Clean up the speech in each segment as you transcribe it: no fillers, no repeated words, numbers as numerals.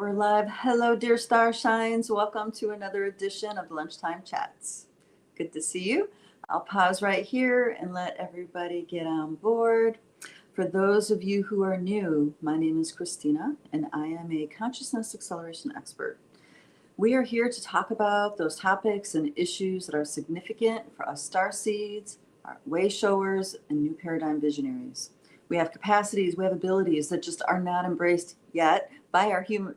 we're live. Hello, dear Starshines. Welcome to another edition of Lunchtime Chats. Good to see you. I'll pause right here and let everybody get on board. For those of you who are new, my name is Kristina, and I am a consciousness acceleration expert. We are here to talk about those topics and issues that are significant for us starseeds, our way showers, and new paradigm visionaries. We have capacities, we have abilities that just are not embraced yet by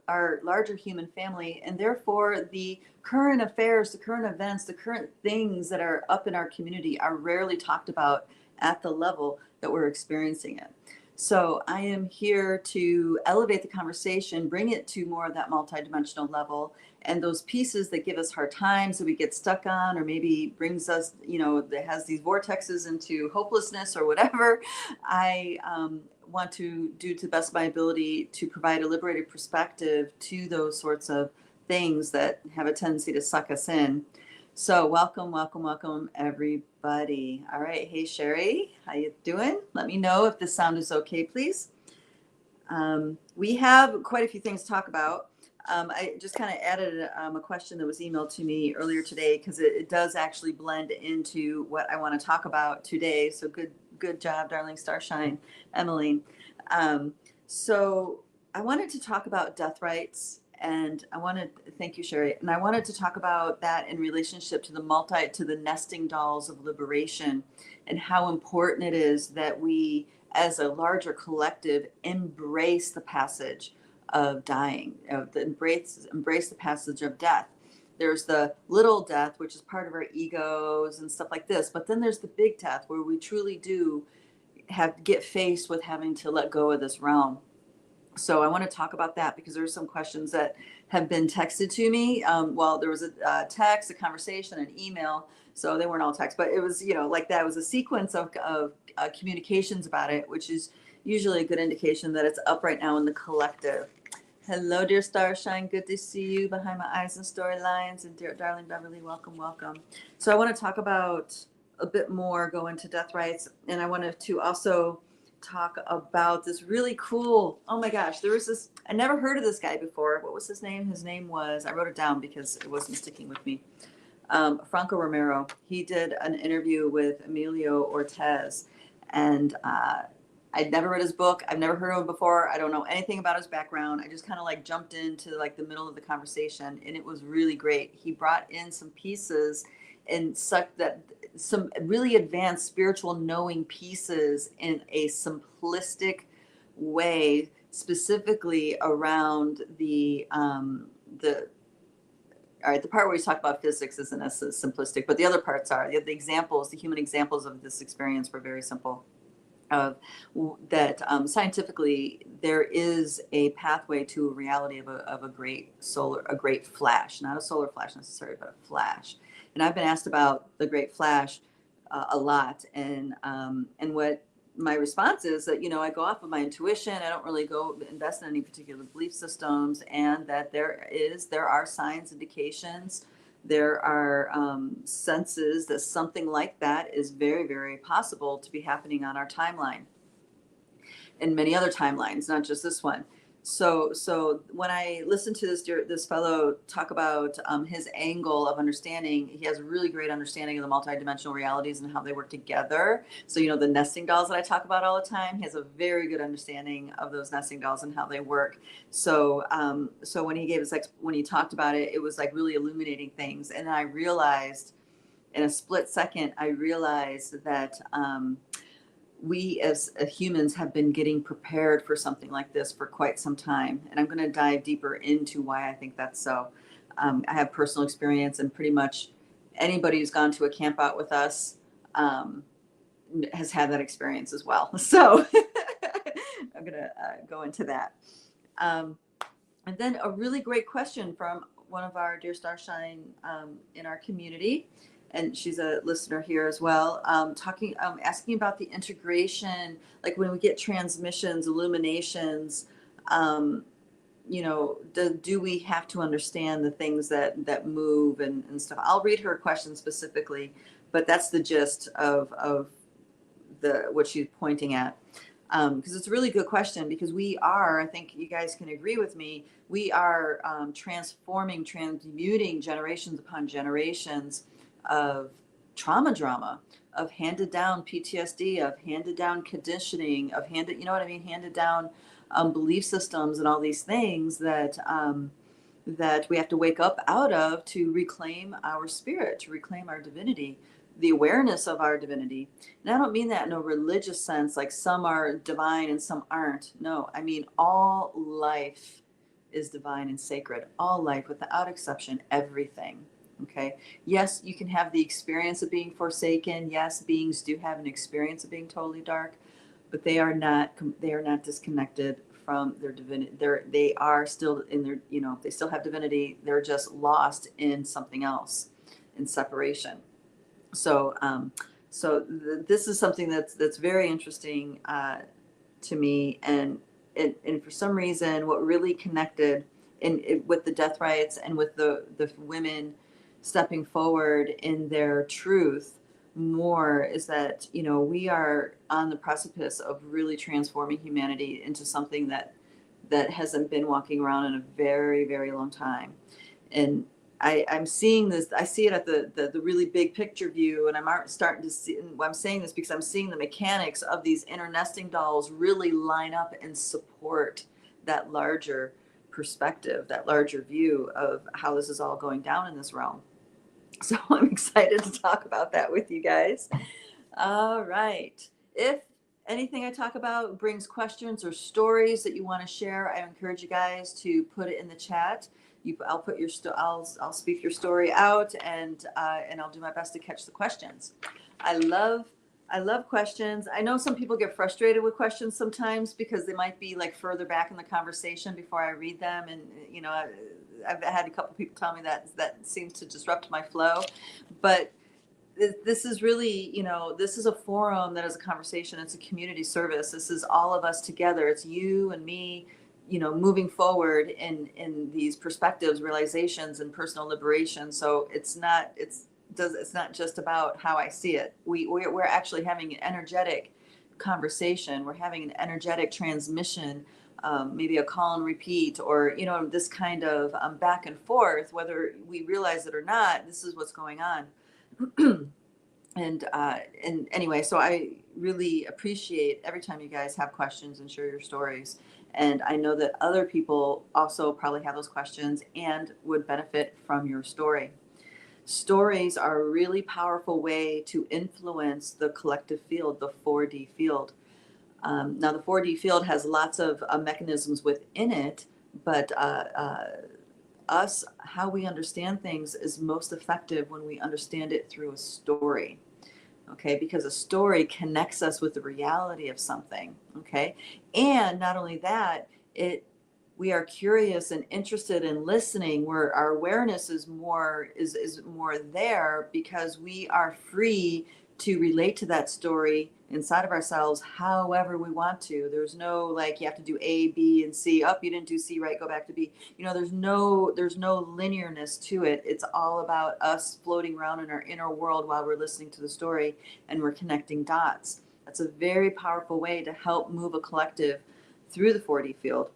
our larger human family, and therefore the current affairs, the current events, the current things that are up in our community are rarely talked about at the level that we're experiencing it. So I am here to elevate the conversation, bring it to more of that multidimensional level, and those pieces that give us hard times that we get stuck on, or maybe brings us, that has these vortexes into hopelessness or whatever. I want to do to the best of my ability to provide a liberated perspective to those sorts of things that have a tendency to suck us in. So welcome, everybody. All right. Hey, Sherry, how you doing? Let me know if the sound is okay, please. We have quite a few things to talk about. I just kind of added a question that was emailed to me earlier today because it does actually blend into what I want to talk about today. So good job, darling Starshine, Emmeline. So I wanted to talk about death rites. And thank you, Sherry. And I wanted to talk about that in relationship to the nesting dolls of liberation, and how important it is that we, as a larger collective, embrace the passage of dying, embrace the passage of death. There's the little death, which is part of our egos and stuff like this. But then there's the big death, where we truly do get faced with having to let go of this realm. So I want to talk about that because there's some questions that have been texted to me. Well, there was a text, a conversation, an email. So they weren't all text, but it was, like that. It was a sequence of communications about it, which is usually a good indication that it's up right now in the collective. Hello, dear Starshine. Good to see you behind my eyes and storylines. And dear darling Beverly, welcome. So I want to talk about a bit more, go into death rites. And I wanted to also talk about this really cool, oh my gosh, there was this, I never heard of this guy before. What was his name? His name was, I wrote it down because it wasn't sticking with me. Franco Romero. He did an interview with Emilio Ortez, and I'd never read his book. I've never heard of him before. I don't know anything about his background. I just kind of jumped into the middle of the conversation, and it was really great. He brought in some pieces and such that some really advanced spiritual knowing pieces in a simplistic way, specifically around the part where we talk about physics isn't as simplistic, but the other parts are. The examples, the human examples of this experience were very simple. That scientifically there is a pathway to a reality of a great flash, not a solar flash necessarily, but a flash. And I've been asked about the great flash a lot, and what my response is that I go off of my intuition. I don't really go invest in any particular belief systems, and that there are signs, indications, there are senses that something like that is very, very possible to be happening on our timeline and many other timelines, not just this one. So when I listen to this fellow talk about his angle of understanding, he has a really great understanding of the multidimensional realities and how they work together. So, the nesting dolls that I talk about all the time, he has a very good understanding of those nesting dolls and how they work. So, when he talked about it, it was really illuminating things. And I realized in a split second, that we as humans have been getting prepared for something like this for quite some time. And I'm going to dive deeper into why I think that's so. I have personal experience, and pretty much anybody who's gone to a camp out with us has had that experience as well. So I'm going to go into that. And then a really great question from one of our dear Starshine in our community. And she's a listener here as well, asking about the integration, when we get transmissions, illuminations, do we have to understand the things that move and stuff? I'll read her question specifically, but that's the gist of what she's pointing at. Because it's a really good question, because we are, I think you guys can agree with me, we are transmuting generations upon generations of drama, of handed down PTSD, of handed down conditioning, of you know what I mean, handed down belief systems and all these things that that we have to wake up out of to reclaim our spirit, to reclaim our divinity, the awareness of our divinity. And I don't mean that in a religious sense, like some are divine and some aren't. No, I mean all life is divine and sacred. All life, without exception, everything. Okay. Yes, you can have the experience of being forsaken. Yes, beings do have an experience of being totally dark, but they are not disconnected from their divinity. They are still in their, you know, they still have divinity. They're just lost in something else, in separation. So, this is something that's very interesting to me, and for some reason, what really connected with the death rites and with the women stepping forward in their truth more is that, you know, we are on the precipice of really transforming humanity into something that hasn't been walking around in a very, very long time. And I'm seeing this, I see it at the really big picture view, and I'm starting to see, and I'm saying this because I'm seeing the mechanics of these inner nesting dolls really line up and support that larger perspective, that larger view of how this is all going down in this realm. So I'm excited to talk about that with you guys. All right. If anything I talk about brings questions or stories that you want to share, I encourage you guys to put it in the chat. I'll put your I'll speak your story out, and I'll do my best to catch the questions. I love questions. I know some people get frustrated with questions sometimes because they might be like further back in the conversation before I read them, and you know, I've had a couple people tell me that seems to disrupt my flow, but this is really, you know, this is a forum that is a conversation. It's a community service. This is all of us together. It's you and me, you know, moving forward in these perspectives, realizations, and personal liberation. So it's not just about how I see it. We're actually having an energetic conversation. We're having an energetic transmission, maybe a call and repeat, or, you know, this kind of back and forth, whether we realize it or not. This is what's going on. And anyway, so I really appreciate every time you guys have questions and share your stories. And I know that other people also probably have those questions and would benefit from your story. Stories are a really powerful way to influence the collective field, the 4D field. Now, the 4D field has lots of mechanisms within it, but how we understand things is most effective when we understand it through a story. Okay, because a story connects us with the reality of something. Okay, and not only that, we are curious and interested in listening, where our awareness is more there, because we are free to relate to that story inside of ourselves however we want to. There's no like you have to do A, B, and C. Up, you didn't do C right, go back to B. You know, there's no linearness to it. It's all about us floating around in our inner world while we're listening to the story, and we're connecting dots. That's a very powerful way to help move a collective through the 4D field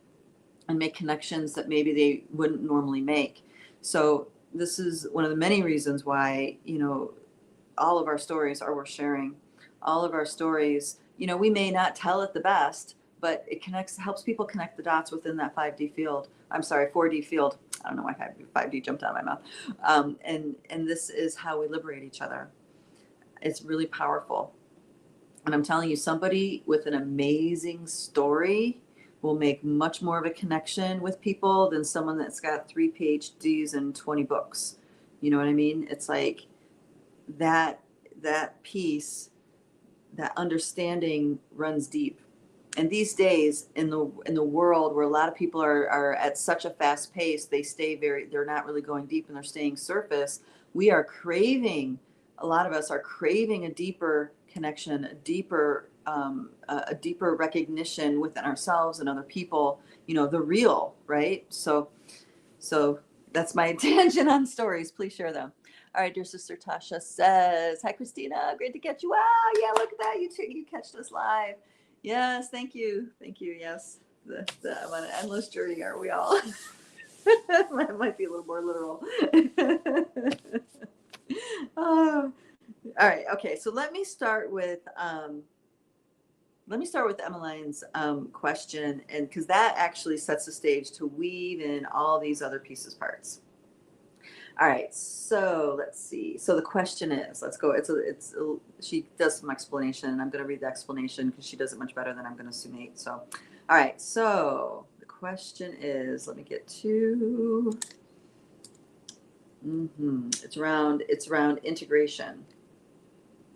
and make connections that maybe they wouldn't normally make. So this is one of the many reasons why, you know, all of our stories are worth sharing. All of our stories, you know, we may not tell it the best, but it helps people connect the dots within that 5D field. I'm sorry, 4D field. I don't know why 5D jumped out of my mouth. And this is how we liberate each other. It's really powerful. And I'm telling you, somebody with an amazing story will make much more of a connection with people than someone that's got 3 PhDs and 20 books. You know what I mean? It's like that piece, that understanding runs deep. And these days in the world where a lot of people are at such a fast pace, they're not really going deep and they're staying surface. A lot of us are craving a deeper connection, a deeper recognition within ourselves and other people, you know, the real, right? So that's my tangent on stories. Please share them. All right, dear sister Tasha says, hi, Kristina, great to catch you. Wow, yeah, look at that. You catched us live. Yes, thank you. Thank you. Yes. I'm on an endless journey, aren't we all? Might be a little more literal. Oh, all right. Okay. So let me start with Emmeline's question, and because that actually sets the stage to weave in all these other pieces parts. All right, so let's see. So the question is, let's go. She does some explanation, and I'm going to read the explanation because she does it much better than I'm going to summate. So, all right. So the question is, let me get to. It's around integration,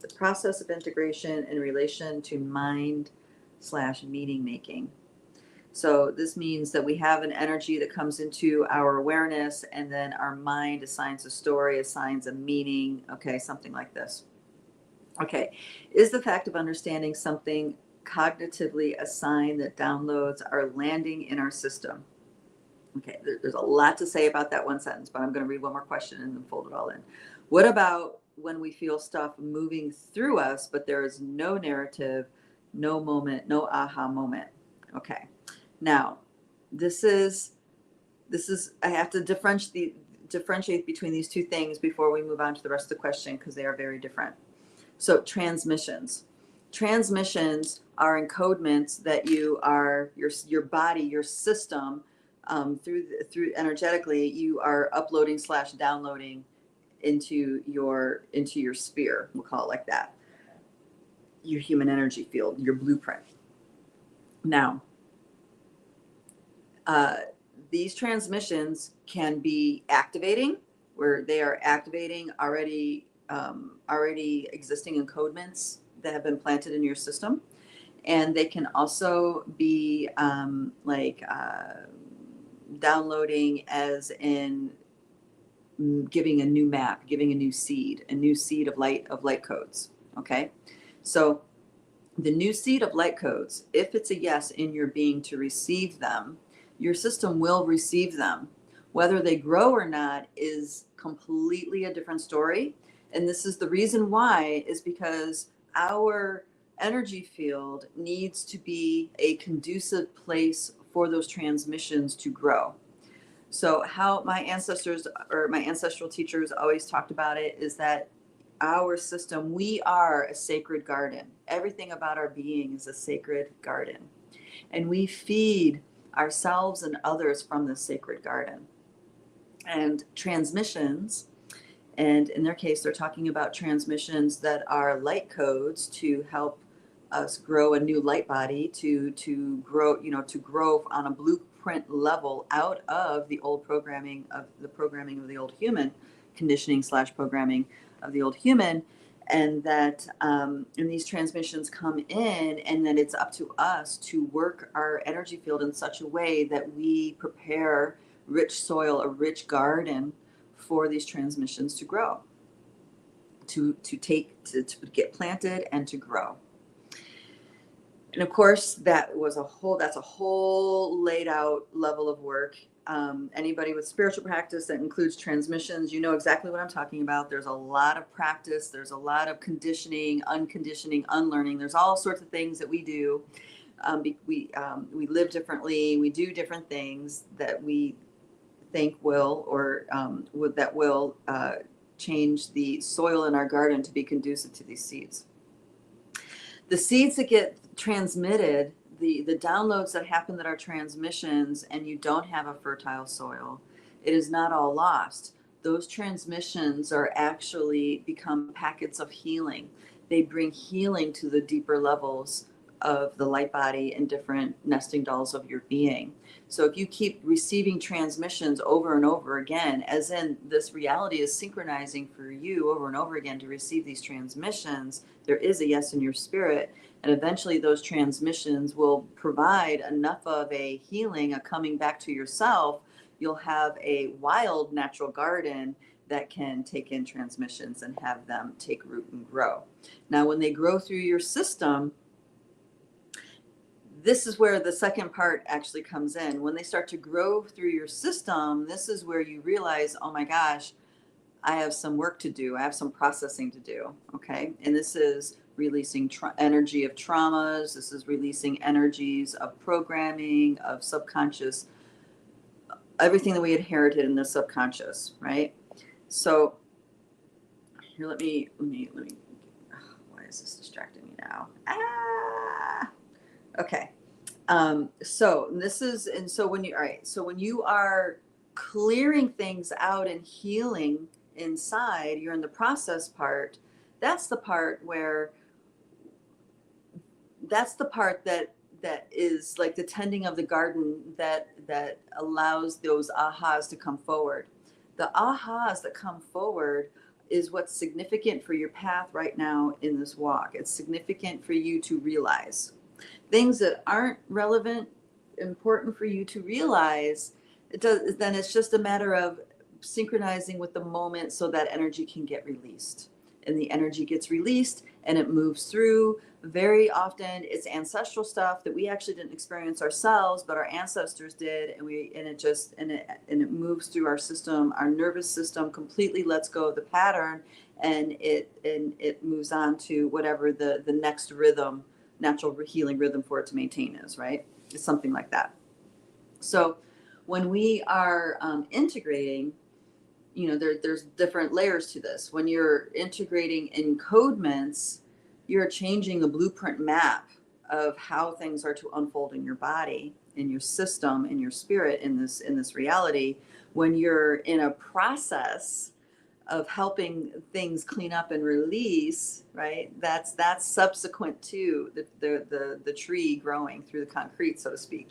the process of integration in relation to mind/meaning making. So this means that we have an energy that comes into our awareness, and then our mind assigns a story, assigns a meaning. Okay, something like this. Okay, is the fact of understanding something cognitively a sign that downloads are landing in our system? Okay, there's a lot to say about that one sentence, but I'm going to read one more question and then fold it all in. What about when we feel stuff moving through us, but there is no narrative, no moment, no aha moment? Okay. Now, this is I have to differentiate between these two things before we move on to the rest of the question, because they are very different. So transmissions are encodements that your body, your system, through energetically, you are uploading / downloading into your sphere. We'll call it like that. Your human energy field, your blueprint. Now, these transmissions can be activating, where they are activating already existing encodements that have been planted in your system, and they can also be downloading, as in giving a new map, giving a new seed of light codes. Okay, so the new seed of light codes, if it's a yes in your being to receive them, your system will receive them. Whether they grow or not is completely a different story. And this is the reason why, is because our energy field needs to be a conducive place for those transmissions to grow. So how my ancestors or my ancestral teachers always talked about it is that our system, we are a sacred garden. Everything about our being is a sacred garden. And we feed ourselves and others from this sacred garden. And transmissions, and in their case, they're talking about transmissions that are light codes to help us grow a new light body, to grow, to grow on a blueprint level out of the old programming of the old human, conditioning / programming of the old human. And that and these transmissions come in, and then it's up to us to work our energy field in such a way that we prepare rich soil, a rich garden for these transmissions to grow, to get planted and to grow. And of course, that's a whole laid out level of work. Anybody with spiritual practice that includes transmissions, you know exactly what I'm talking about. There's a lot of practice. There's a lot of conditioning, unconditioning, unlearning. There's all sorts of things that we do. We live differently. We do different things that we think will change the soil in our garden to be conducive to these seeds. The seeds that get transmitted, the downloads that happen that are transmissions, and you don't have a fertile soil, it is not all lost. Those transmissions are actually become packets of healing. They bring healing to the deeper levels of the light body and different nesting dolls of your being. So if you keep receiving transmissions over and over again, as in this reality is synchronizing for you over and over again to receive these transmissions, there is a yes in your spirit. And eventually those transmissions will provide enough of a healing, a coming back to yourself. You'll have a wild natural garden that can take in transmissions and have them take root and grow. Now, when they grow through your system, this is where the second part actually comes in. When they start to grow through your system, this is where you realize, oh my gosh, I have some work to do. I have some processing to do. Okay. And this is releasing energy of traumas. This is releasing energies of programming, of subconscious, everything that we inherited in the subconscious, right? So here, let me, why is this distracting me now? Okay. So when you, all right, so when you are clearing things out and healing inside, you're in the process part. That's the part that is like the tending of the garden that allows those ahas to come forward. The ahas that come forward is what's significant for your path right now in this walk. It's significant for you to realize. Things that aren't relevant, important for you to realize, then it's just a matter of synchronizing with the moment so that energy can get released. And the energy gets released and it moves through. Very often it's ancestral stuff that we actually didn't experience ourselves, but our ancestors did, and it moves through our system. Our nervous system completely lets go of the pattern, and it moves on to whatever the next rhythm, natural healing rhythm for it to maintain is, right? It's something like that. So when we are integrating, there's different layers to this. When you're integrating encodements, you're changing the blueprint map of how things are to unfold in your body, in your system, in your spirit, in this reality. When you're in a process of helping things clean up and release, right? That's subsequent to the tree growing through the concrete, so to speak.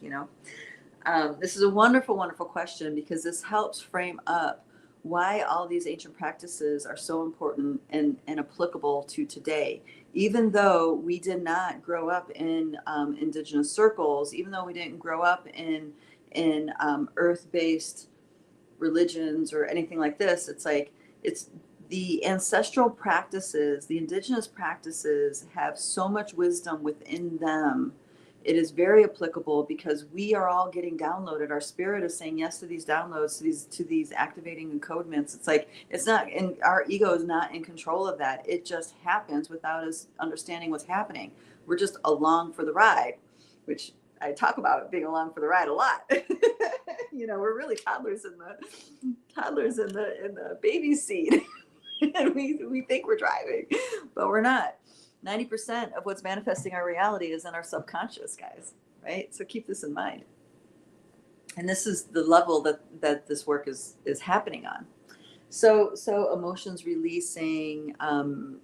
This is a wonderful, wonderful question, because this helps frame up why all these ancient practices are so important and applicable to today. Even though we did not grow up in indigenous circles, even though we didn't grow up in earth-based religions or anything like this, it's the ancestral practices, the indigenous practices have so much wisdom within them. It is very applicable because we are all getting downloaded. Our spirit is saying yes to these downloads, to these activating encodements. It's not, and our ego is not in control of that. It just happens without us understanding what's happening. We're just along for the ride, which I talk about being along for the ride a lot. We're really toddlers in the baby seat, and we think we're driving, but we're not. 90% of what's manifesting our reality is in our subconscious, guys, right? So keep this in mind. And this is the level that this work is happening on. So emotions releasing,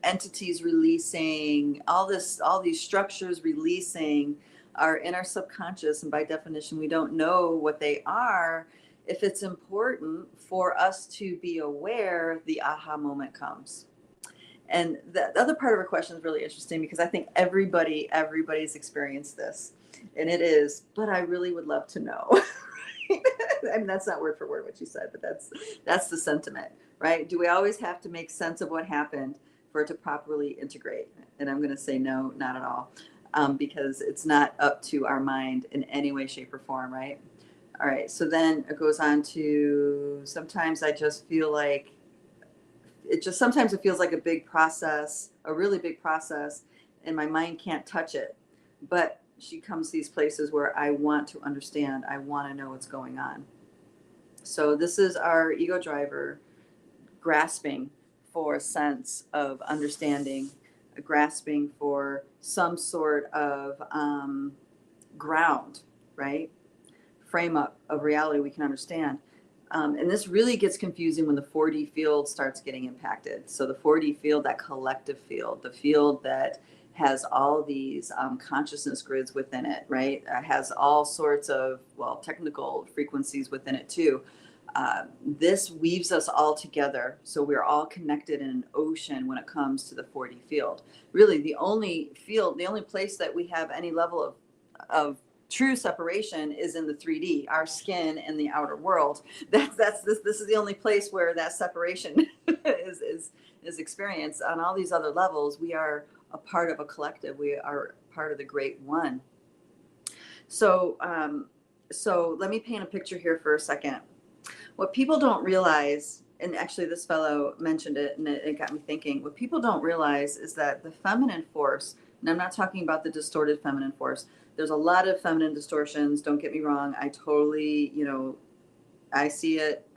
entities releasing, all these structures releasing are in our subconscious. And by definition, we don't know what they are. If it's important for us to be aware, the aha moment comes. And the other part of her question is really interesting, because I think everybody's experienced this, and it is, but I really would love to know. I mean, that's not word for word what you said, but that's the sentiment, right? Do we always have to make sense of what happened for it to properly integrate? And I'm going to say no, not at all, because it's not up to our mind in any way, shape, or form, right? All right. So then it goes on to, sometimes I just feel like, sometimes it feels like a big process, a really big process, and my mind can't touch it. But she comes to these places where I want to understand. I want to know what's going on. So this is our ego driver grasping for a sense of understanding, grasping for some sort of ground, right? Frame up of reality we can understand. And this really gets confusing when the 4D field starts getting impacted. So the 4D field, that collective field, the field that has all these consciousness grids within it, right? Has all sorts of, technical frequencies within it too. This weaves us all together. So we're all connected in an ocean when it comes to the 4D field. Really, the only place that we have any level of true separation is in the 3D, our skin and the outer world. This is the only place where that separation is experienced. On all these other levels, we are a part of a collective. We are part of the great one. So let me paint a picture here for a second. What people don't realize and actually this fellow mentioned it, and it got me thinking, what people don't realize is that the feminine force, and I'm not talking about the distorted feminine force, there's a lot of feminine distortions, don't get me wrong, I totally, I see it,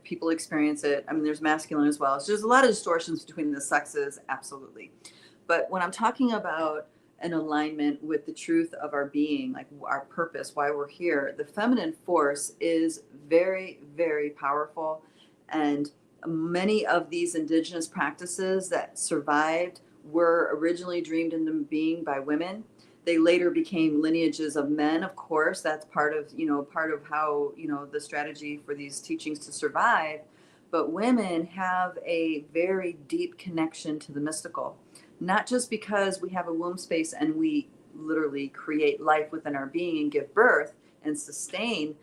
people experience it. I mean, there's masculine as well. So there's a lot of distortions between the sexes, absolutely. But when I'm talking about an alignment with the truth of our being, like our purpose, why we're here, the feminine force is very, very powerful. And many of these indigenous practices that survived were originally dreamed into being by women. They later became lineages of men, of course. That's part of how, the strategy for these teachings to survive. But women have a very deep connection to the mystical, not just because we have a womb space and we literally create life within our being and give birth and sustain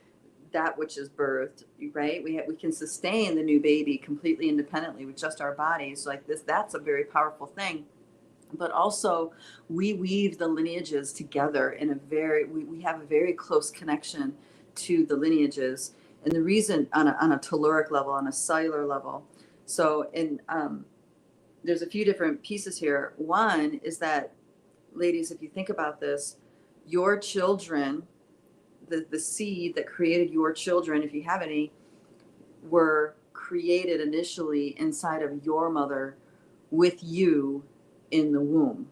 that which is birthed, right? We can sustain the new baby completely independently with just our bodies like this. That's a very powerful thing. But also we weave the lineages together in we have a very close connection to the lineages. And the reason on a telluric level, on a cellular level. So there's a few different pieces here. One is that, ladies, if you think about this, your children, the seed that created your children, if you have any, were created initially inside of your mother with you in the womb.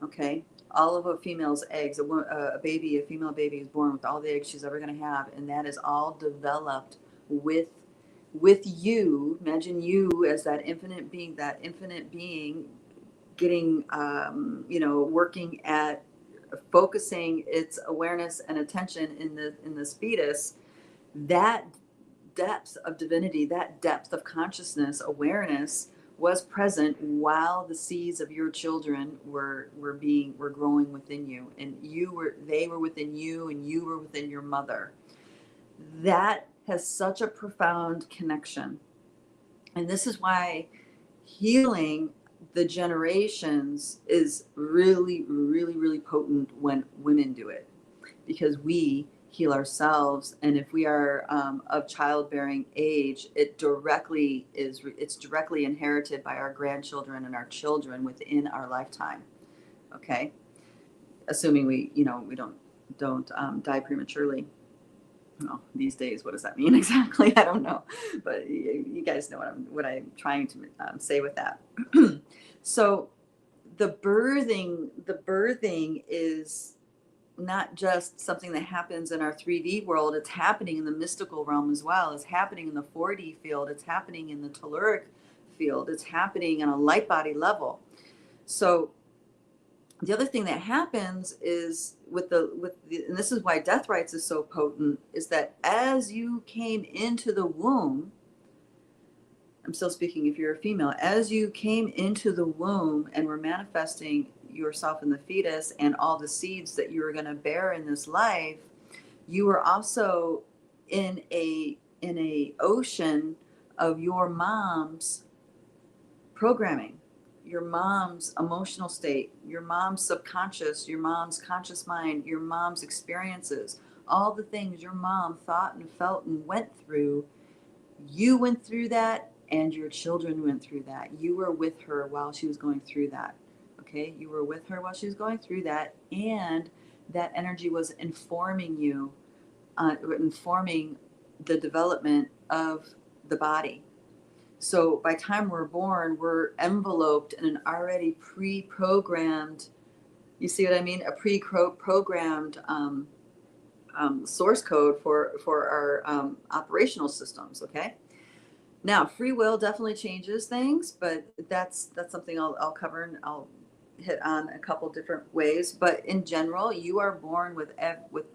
Okay, all of a female's eggs, a female baby is born with all the eggs she's ever going to have, and that is all developed with you. Imagine you as that infinite being getting working at focusing its awareness and attention in this fetus. That depth of divinity, that depth of consciousness, awareness was present while the seeds of your children were growing within you, and they were within you, and you were within your mother. That has such a profound connection. And this is why healing the generations is really, really, really potent when women do it, because we heal ourselves. And if we are of childbearing age, it's directly inherited by our grandchildren and our children within our lifetime. Okay. Assuming we don't die prematurely. Well, these days, what does that mean exactly? I don't know, but you guys know what I'm trying to say with that. So the birthing is not just something that happens in our 3D world. It's happening in the mystical realm as well. It's happening in the 4D field. It's happening in the telluric field. It's happening on a light body level. So the other thing that happens is and this is why Death Rites is so potent, is that as you came into the womb, I'm still speaking if you're a female, as you came into the womb and were manifesting yourself in the fetus and all the seeds that you were going to bear in this life, you were also in a ocean of your mom's programming, your mom's emotional state, your mom's subconscious, your mom's conscious mind, your mom's experiences, all the things your mom thought and felt and went through. You went through that, and your children went through that. You were with her while she was going through that. Okay, you were with her while she was going through that, and that energy was informing you, informing the development of the body. So by the time we're born, we're enveloped in an already pre-programmed, you see what I mean? A pre-programmed source code for our operational systems, okay? Now, free will definitely changes things, but that's something I'll cover, and I'll hit on a couple different ways. But in general, you are born with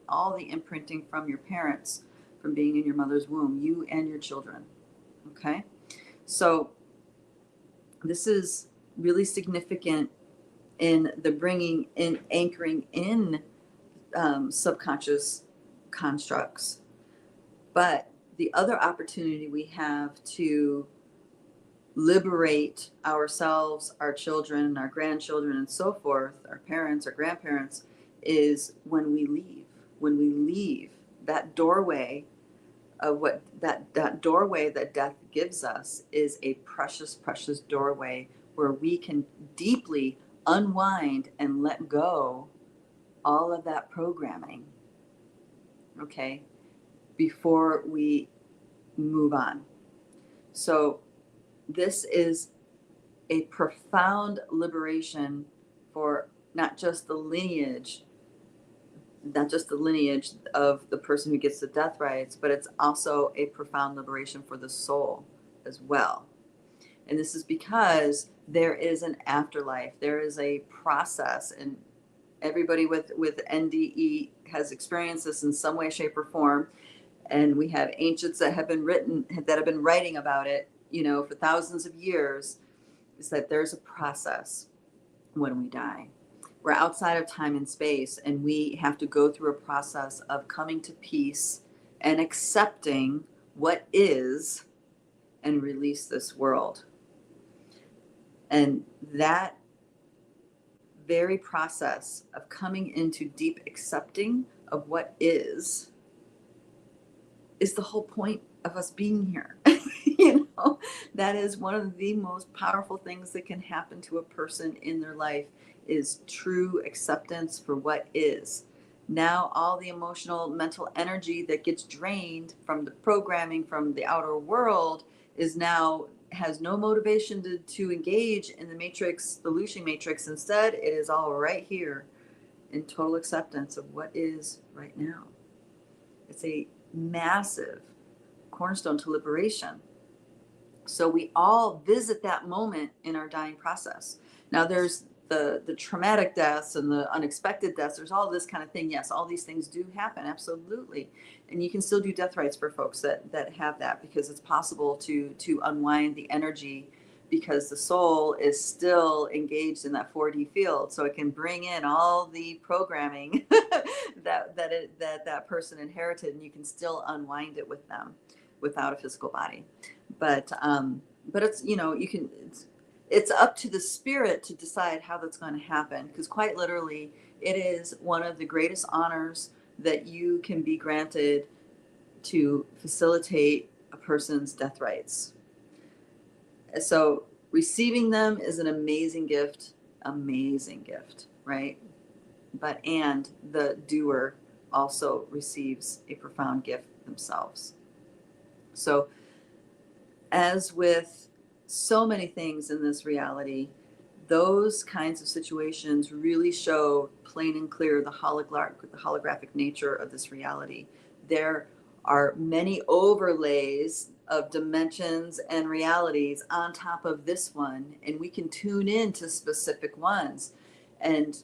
all the imprinting from your parents, from being in your mother's womb, you and your children, okay? So this is really significant in the bringing in, anchoring in subconscious constructs. But the other opportunity we have to liberate ourselves, our children, our grandchildren, and so forth, our parents, our grandparents, is when we leave. When we leave that doorway of what that doorway that death gives us is a precious, precious doorway where we can deeply unwind and let go all of that programming, okay, before we move on. So this is a profound liberation for not just the lineage of the person who gets the death rites, but it's also a profound liberation for the soul as well. And this is because there is an afterlife. There is a process, and everybody with NDE has experienced this in some way, shape, or form. And we have ancients that have been writing about it, for thousands of years, is that there's a process when we die. We're outside of time and space, and we have to go through a process of coming to peace and accepting what is and release this world. And that very process of coming into deep accepting of what is the whole point of us being here. That is one of the most powerful things that can happen to a person in their life, is true acceptance for what is. Now all the emotional, mental energy that gets drained from the programming from the outer world has no motivation to engage in the matrix, the illusion matrix. Instead, it is all right here in total acceptance of what is right now. It's a massive cornerstone to liberation. So we all visit that moment in our dying process. Now there's the traumatic deaths and the unexpected deaths. There's all this kind of thing. Yes, all these things do happen, absolutely. And you can still do death rites for folks that have that, because it's possible to unwind the energy, because the soul is still engaged in that 4D field. So it can bring in all the programming that person inherited, and you can still unwind it with them without a physical body. But it's, it's up to the spirit to decide how that's going to happen, because quite literally it is one of the greatest honors that you can be granted to facilitate a person's death rites. So receiving them is an amazing gift, right? And the doer also receives a profound gift themselves. So as with so many things in this reality, those kinds of situations really show plain and clear the holographic nature of this reality. There are many overlays of dimensions and realities on top of this one, and we can tune into specific ones. And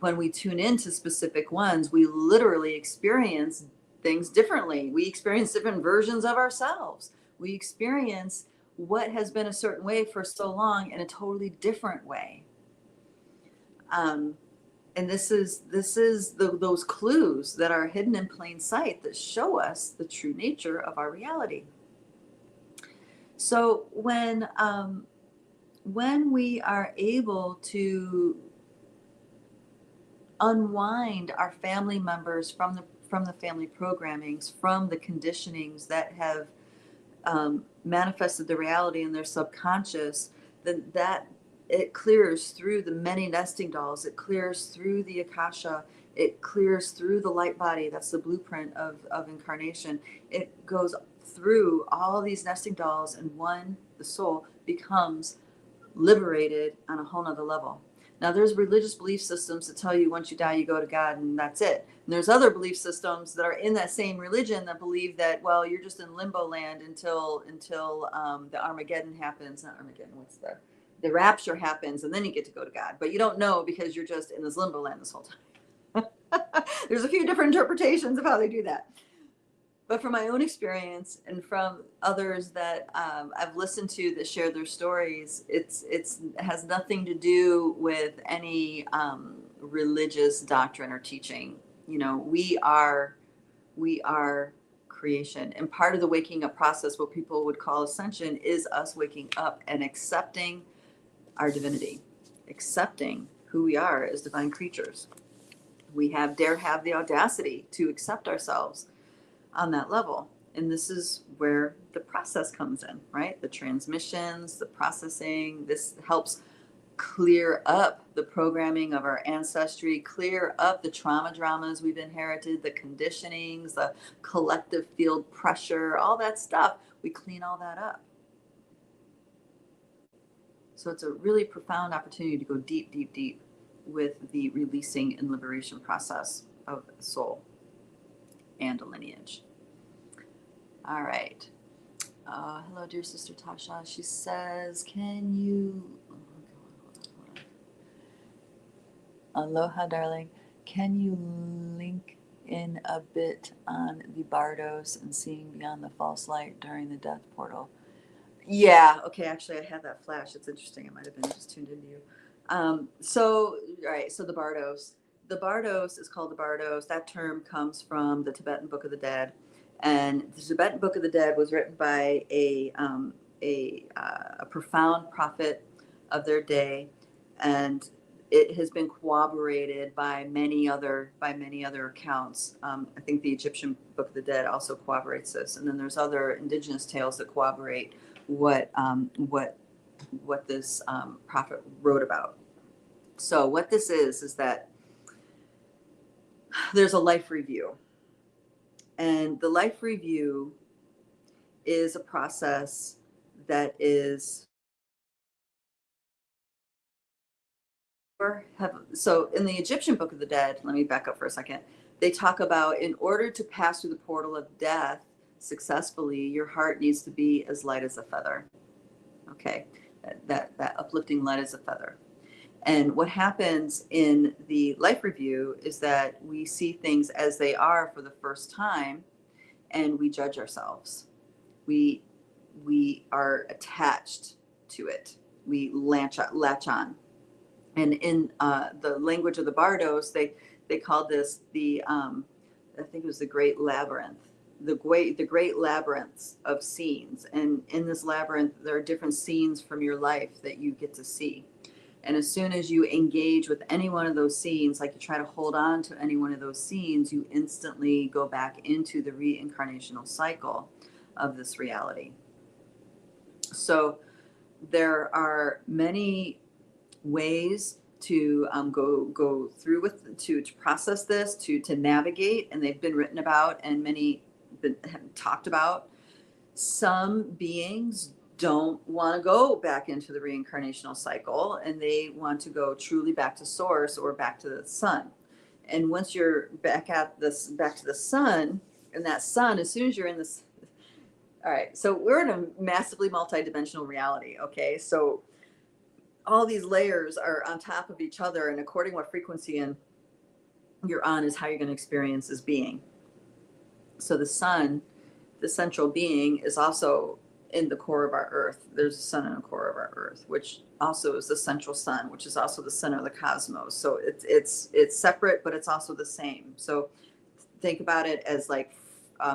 when we tune into specific ones, we literally experience things differently. We experience different versions of ourselves. We experience what has been a certain way for so long in a totally different way. And this is those clues that are hidden in plain sight that show us the true nature of our reality. So when we are able to unwind our family members from the family programmings, from the conditionings that have manifested the reality in their subconscious, then that it clears through the many nesting dolls, it clears through the Akasha, it clears through the light body. That's the blueprint of incarnation. It goes through all these nesting dolls, and the soul becomes liberated on a whole nother level. Now there's religious belief systems that tell you once you die you go to God and that's it. And there's other belief systems that are in that same religion that believe that, well, you're just in limbo land until the Armageddon happens. Not Armageddon, what's the rapture happens, and then you get to go to God. But you don't know because you're just in this limbo land this whole time. There's a few different interpretations of how they do that. But from my own experience and from others that I've listened to that share their stories, it has nothing to do with any religious doctrine or teaching. We are creation, and part of the waking up process, what people would call ascension, is us waking up and accepting our divinity, accepting who we are as divine creatures. We dare have the audacity to accept ourselves on that level. And this is where the process comes in, right? The transmissions, the processing. This helps clear up the programming of our ancestry, clear up the trauma dramas we've inherited, the conditionings, the collective field pressure, all that stuff. We clean all that up. So it's a really profound opportunity to go deep, deep, deep with the releasing and liberation process of the soul and a lineage. All right. Hello, dear sister Tasha. She says, can you... Aloha, darling. Can you link in a bit on the Bardos and seeing beyond the false light during the death portal? Yeah. Okay. Actually, I had that flash. It's interesting. I might have been just tuned into you. So, all right. So the Bardos. The Bardos is called the Bardos. That term comes from the Tibetan Book of the Dead. And the Tibetan Book of the Dead was written by a profound prophet of their day. And it has been corroborated by many other accounts. I think the Egyptian Book of the Dead also corroborates this, and then there's other indigenous tales that corroborate what this prophet wrote about. So what this is that there's a life review, and the life review is a process that is so in the Egyptian Book of the Dead, let me back up for a second. They talk about in order to pass through the portal of death successfully, your heart needs to be as light as a feather. Okay, that uplifting light as a feather. And what happens in the life review is that we see things as they are for the first time, and we judge ourselves. We are attached to it. We latch on. And in the language of the Bardos, they called this the I think it was the Great Labyrinth, the great labyrinths of scenes. And in this labyrinth, there are different scenes from your life that you get to see. And as soon as you engage with any one of those scenes, like you try to hold on to any one of those scenes, you instantly go back into the reincarnational cycle of this reality. So there are many ways to go through with to process this, to navigate, and they've been written about and many have talked about. Some beings don't want to go back into the reincarnational cycle, and they want to go truly back to source or back to the sun. And once you're back to the sun, and that sun, as soon as you're in this, all right, so we're in a massively multidimensional reality. Okay, so all these layers are on top of each other, and according to what frequency you're on is how you're going to experience this being. So the sun, the central being, is also in the core of our earth. There's a sun in the core of our earth, which also is the central sun, which is also the center of the cosmos. So it's separate, but it's also the same. So think about it as like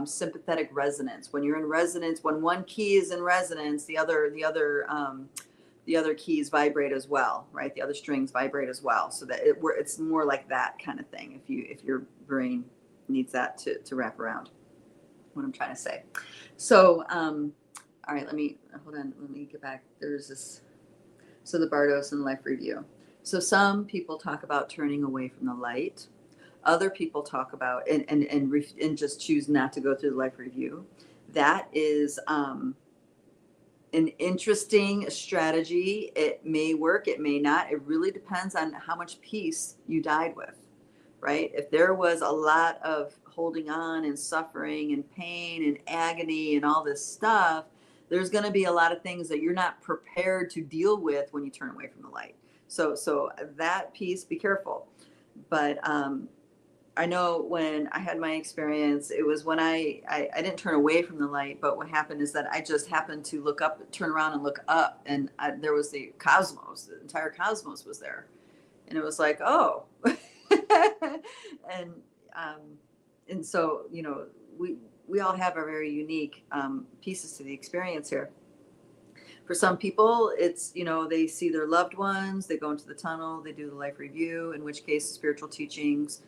sympathetic resonance. When you're in resonance, when one key is in resonance, the other keys vibrate as well, right? The other strings vibrate as well. So that it's more like that kind of thing. If your brain needs that to wrap around what I'm trying to say. So, all right, hold on. Let me get back. There's this. So the Bardos and Life Review. So some people talk about turning away from the light. Other people talk about and just choose not to go through the Life Review. That is an interesting strategy. It may work, it may not. It really depends on how much peace you died with, right? If there was a lot of holding on and suffering and pain and agony and all this stuff, there's going to be a lot of things that you're not prepared to deal with when you turn away from the light. So that piece, be careful. But I know when I had my experience, it was when I didn't turn away from the light, but what happened is that I just happened to look up, turn around and look up, and there was the cosmos, the entire cosmos was there. And it was like, oh. And so, you know, we all have our very unique pieces to the experience here. For some people, it's, you know, they see their loved ones, they go into the tunnel, they do the Life Review, in which case spiritual teachings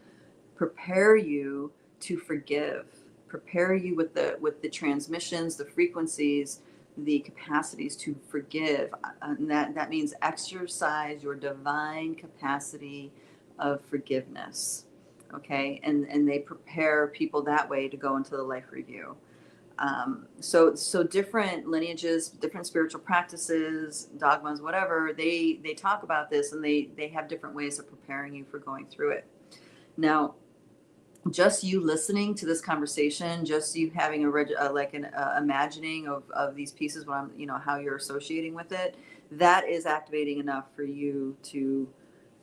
prepare you to forgive, prepare you with the transmissions, the frequencies, the capacities to forgive. And that means exercise your divine capacity of forgiveness. Okay. And they prepare people that way to go into the life review. So different lineages, different spiritual practices, dogmas, whatever, they talk about this, and they have different ways of preparing you for going through it. Now, just you listening to this conversation, just you having an imagining of these pieces, what I'm, how you're associating with it, that is activating enough for you to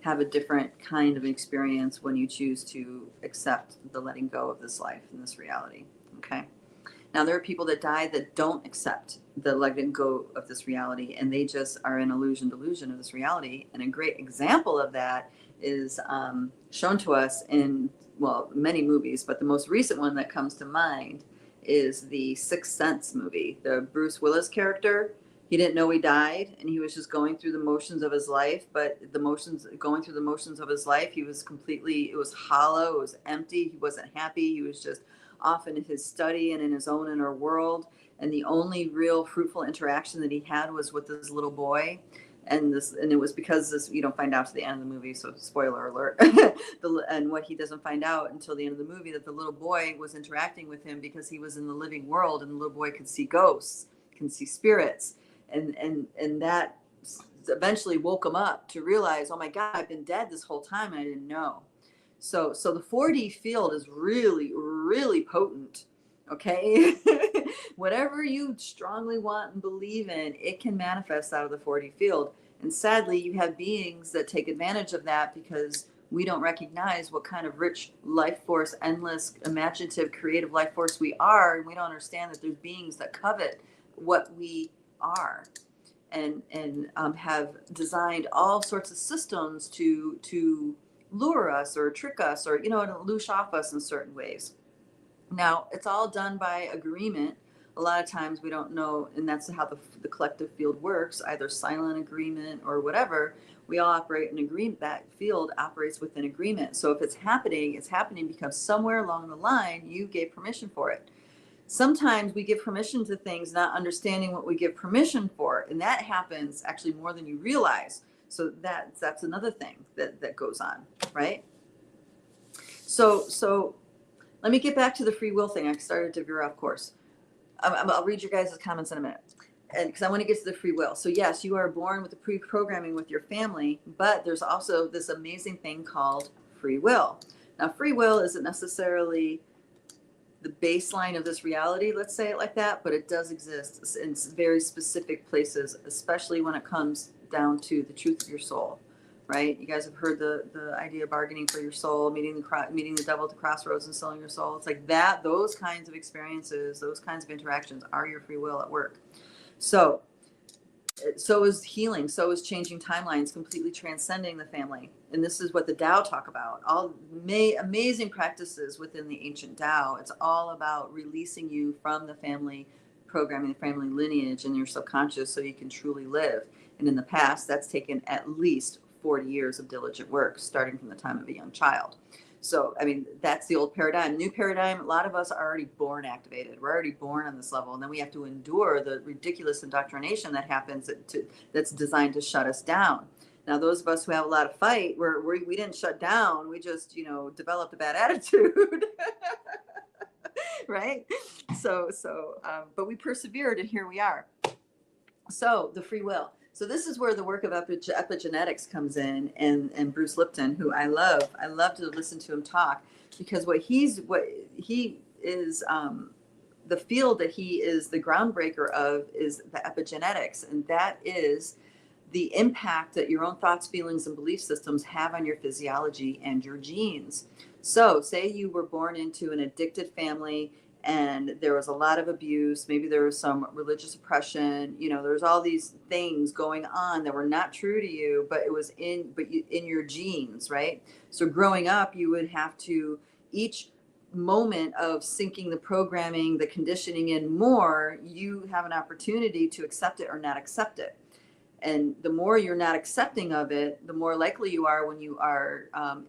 have a different kind of experience when you choose to accept the letting go of this life and this reality. Okay. Now, there are people that die that don't accept the letting go of this reality, and they just are in delusion of this reality. And a great example of that is shown to us in, well, many movies, but the most recent one that comes to mind is the Sixth Sense movie. The Bruce Willis character, he didn't know he died, and he was just going through the motions of his life. But going through the motions of his life, he was it was hollow, it was empty. He wasn't happy. He was just off in his study and in his own inner world. And the only real fruitful interaction that he had was with this little boy. And it was because this, you don't find out to the end of the movie, so spoiler alert. And what he doesn't find out until the end of the movie, that the little boy was interacting with him because he was in the living world, and the little boy could see ghosts, can see spirits. And that eventually woke him up to realize, oh my God, I've been dead this whole time and I didn't know. So the 4D field is really, really potent. Okay. Whatever you strongly want and believe in, it can manifest out of the 4D field. And sadly, you have beings that take advantage of that because we don't recognize what kind of rich life force, endless, imaginative, creative life force we are. And we don't understand that there's beings that covet what we are and have designed all sorts of systems to lure us or trick us or, to loosh off us in certain ways. Now, it's all done by agreement. A lot of times we don't know, and that's how the collective field works, either silent agreement or whatever. We all operate in agreement. That field operates within agreement. So if it's happening because somewhere along the line you gave permission for it. Sometimes we give permission to things not understanding what we give permission for, and that happens actually more than you realize. So that's another thing that goes on, right? So let me get back to the free will thing. I started to veer off course. I'll read your guys' comments in a minute, and because I want to get to the free will. So yes, you are born with the pre-programming with your family, but there's also this amazing thing called free will. Now, free will isn't necessarily the baseline of this reality, let's say it like that, but it does exist in very specific places, especially when it comes down to the truth of your soul, right? You guys have heard the idea of bargaining for your soul, meeting the devil at the crossroads and selling your soul. It's like that. Those kinds of experiences, those kinds of interactions are your free will at work. So is healing. So is changing timelines, completely transcending the family. And this is what the Tao talk about. All amazing practices within the ancient Tao. It's all about releasing you from the family programming, the family lineage in your subconscious so you can truly live. And in the past, that's taken at least 40 years of diligent work, starting from the time of a young child. So, I mean, that's the old paradigm. New paradigm, a lot of us are already born activated. We're already born on this level. And then we have to endure the ridiculous indoctrination that happens that's designed to shut us down. Now, those of us who have a lot of fight, we didn't shut down. We just, developed a bad attitude. Right? But we persevered, and here we are. So the free will. So this is where the work of epigenetics comes in, and Bruce Lipton, who I love to listen to him talk, because what he is, the field that he is the groundbreaker of is the epigenetics, and that is the impact that your own thoughts, feelings, and belief systems have on your physiology and your genes. So say you were born into an addicted family, and there was a lot of abuse. Maybe there was some religious oppression. There's all these things going on that were not true to you, but it was in your genes, right? So growing up, you would have to, each moment of sinking the programming, the conditioning in more, you have an opportunity to accept it or not accept it. And the more you're not accepting of it, the more likely you are when you are,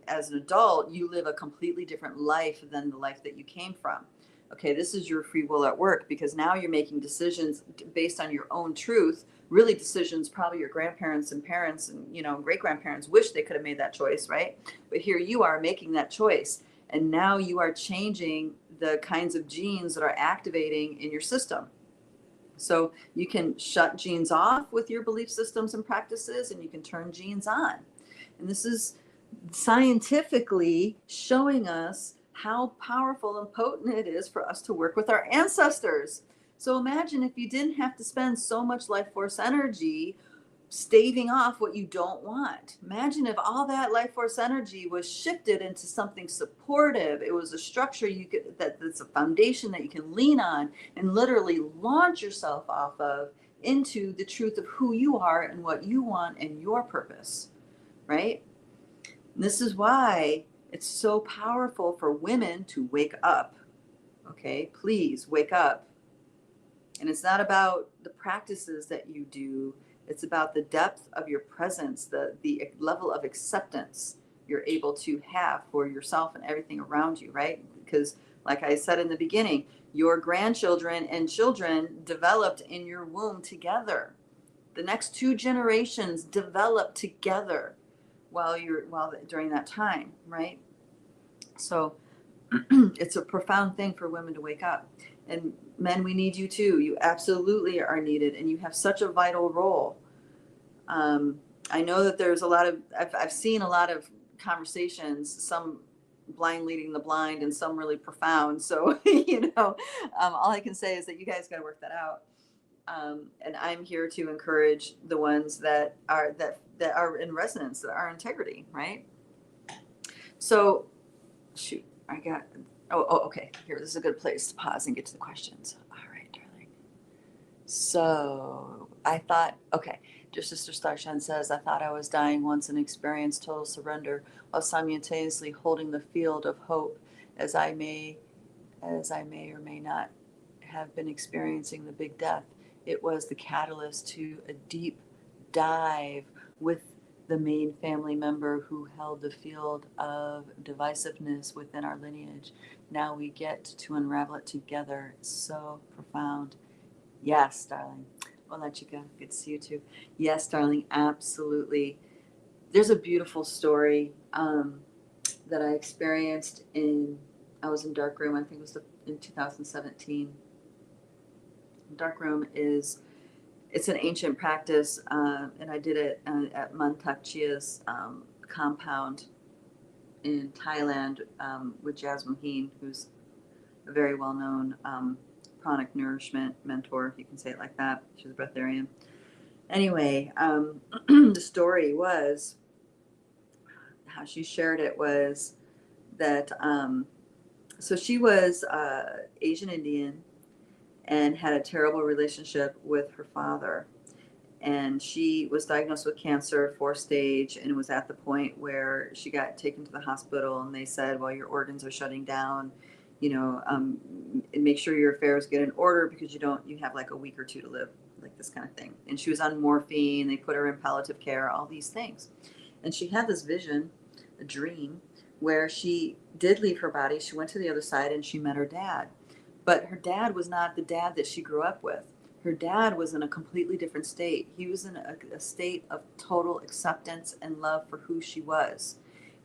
as an adult, you live a completely different life than the life that you came from. okay, this is your free will at work, because now you're making decisions based on your own truth, really decisions probably your grandparents and parents and, you know, great grandparents wish they could have made that choice, right? But here you are making that choice. And now you are changing the kinds of genes that are activating in your system. So you can shut genes off with your belief systems and practices, and you can turn genes on. And this is scientifically showing us how powerful and potent it is for us to work with our ancestors. So imagine if you didn't have to spend so much life force energy staving off what you don't want. Imagine if all that life force energy was shifted into something supportive. It was a structure you could, that's a foundation that you can lean on and literally launch yourself off of into the truth of who you are and what you want and your purpose, right? And this is why it's so powerful for women to wake up. Okay, please wake up. And it's not about the practices that you do. It's about the depth of your presence, the level of acceptance you're able to have for yourself and everything around you, right? Because like I said in the beginning, your grandchildren and children developed in your womb together. The next 2 generations develop together during that time, right? So it's a profound thing for women to wake up. And men, we need you too. You absolutely are needed, and you have such a vital role. I know that there's a lot of, I've seen a lot of conversations, some blind leading the blind and some really profound. So, you know, all I can say is that you guys got to work that out. And I'm here to encourage the ones that are in resonance, that are integrity, right? So, shoot, okay. Here, this is a good place to pause and get to the questions. All right, darling. So I thought, okay, dear Sister Starshan says, I thought I was dying once and experienced total surrender while simultaneously holding the field of hope, as I may or may not have been experiencing the big death. It was the catalyst to a deep dive with the main family member who held the field of divisiveness within our lineage. Now we get to unravel it together. It's so profound. Yes, darling. I'll let you go. Good to see you too. Yes, darling, absolutely. There's a beautiful story that I experienced I was in Darkroom, I think it was in 2017. Darkroom it's an ancient practice, and I did it at Mantakchia's compound in Thailand with Jasmine Heen, who's a very well-known pranic nourishment mentor, if you can say it like that. She's a breatharian. Anyway, the story was, how she shared it was that, so she was Asian Indian, and had a terrible relationship with her father. And she was diagnosed with cancer, 4th stage, and was at the point where she got taken to the hospital, and they said, well, your organs are shutting down, you know, make sure your affairs get in order because you have like a week or 2 to live, like this kind of thing. And she was on morphine, they put her in palliative care, all these things. And she had this vision, a dream, where she did leave her body. She went to the other side and she met her dad. But her dad was not the dad that she grew up with. Her dad was in a completely different state. He was in a state of total acceptance and love for who she was.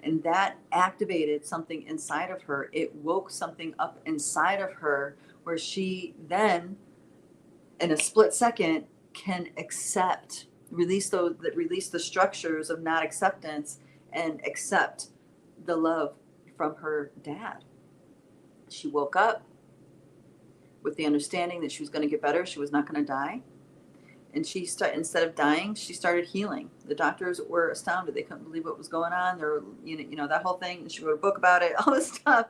And that activated something inside of her. It woke something up inside of her where she then, in a split second, can release the structures of not acceptance and accept the love from her dad. She woke up with the understanding that she was going to get better. She was not going to die. And instead of dying, she started healing. The doctors were astounded. They couldn't believe what was going on. There were, you know, that whole thing. And she wrote a book about it, all this stuff.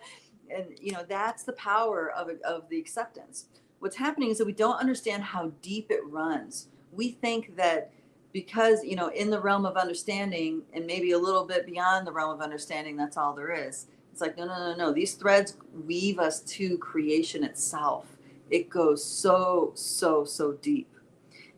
And, you know, that's the power of the acceptance. What's happening is that we don't understand how deep it runs. We think that because, you know, in the realm of understanding and maybe a little bit beyond the realm of understanding, that's all there is. It's like, no. These threads weave us to creation itself. It goes so deep.